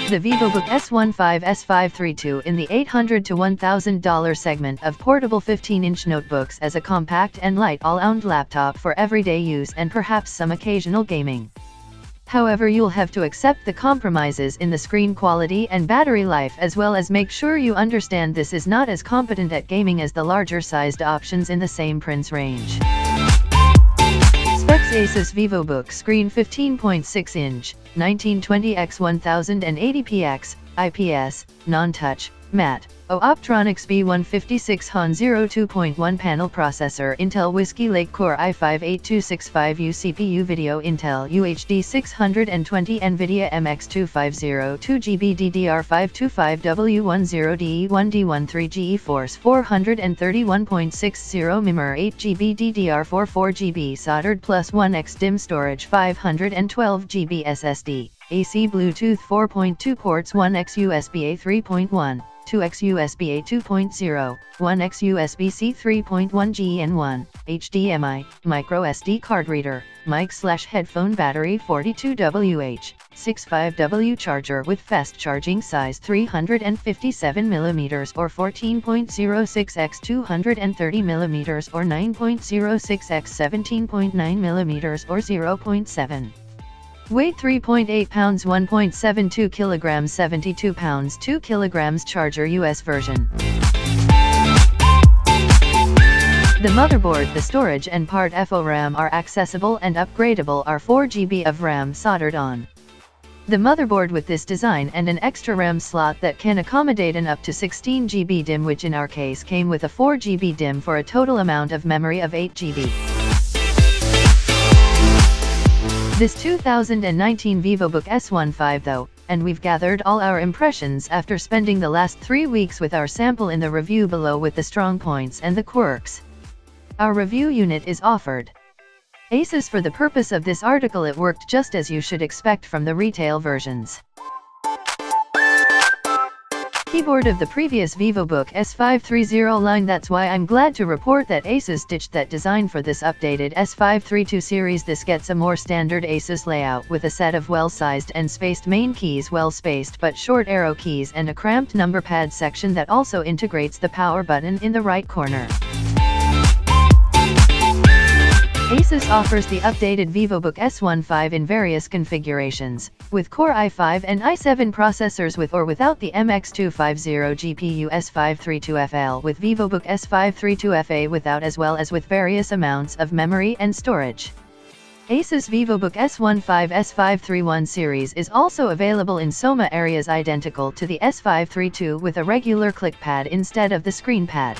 The VivoBook S15 S532 in the $800 to $1,000 segment of portable 15-inch notebooks as a compact and light all-round laptop for everyday use and perhaps some occasional gaming. However, you'll have to accept the compromises in the screen quality and battery life, as well as make sure you understand this is not as competent at gaming as the larger-sized options in the same price range. Specs: Asus VivoBook screen 15.6-inch, 1920x1080px, IPS, non-touch, matte. Optronics B156 Han 02.1 panel processor, Intel Whiskey Lake Core i5-8265U CPU, video Intel UHD 620, NVIDIA MX250 2GB DDR525W10DE1D13 GeForce 431.60 MMR 8GB DDR4 4GB soldered plus 1x DIMM storage 512GB SSD, AC Bluetooth 4.2 ports 1x USB-A 3.1, 2x USB-A 2.0, 1x USB-C 3.1G and 1 HDMI, micro SD card reader, mic/headphone battery 42Wh, 65W charger with fast charging, size 357mm or 14.06x 230mm or 9.06x 17.9mm or 0.7. Weight 3.8 pounds 1.72 kilograms 72 pounds 2 kilograms charger US version. The motherboard, the storage and part FO RAM are accessible and upgradable, are 4GB of RAM soldered on. The motherboard with this design and an extra RAM slot that can accommodate an up to 16GB DIMM, which in our case came with a 4GB DIMM for a total amount of memory of 8GB. This 2019 VivoBook S15 though, and we've gathered all our impressions after spending the last 3 weeks with our sample in the review below with the strong points and the quirks. Our review unit is offered Asus for the purpose of this article. It worked just as you should expect from the retail versions. Keyboard of the previous VivoBook S530 line. That's why I'm glad to report that Asus ditched that design for this updated S532 series. This gets a more standard Asus layout with a set of well-sized and spaced main keys, well-spaced but short arrow keys, and a cramped number pad section that also integrates the power button in the right corner. Asus offers the updated VivoBook S15 in various configurations, with Core i5 and i7 processors with or without the MX250 GPU, S532FL with VivoBook S532FA without, as well as with various amounts of memory and storage. Asus VivoBook S15 S531 series is also available in SOMA areas identical to the S532 with a regular click pad instead of the screen pad.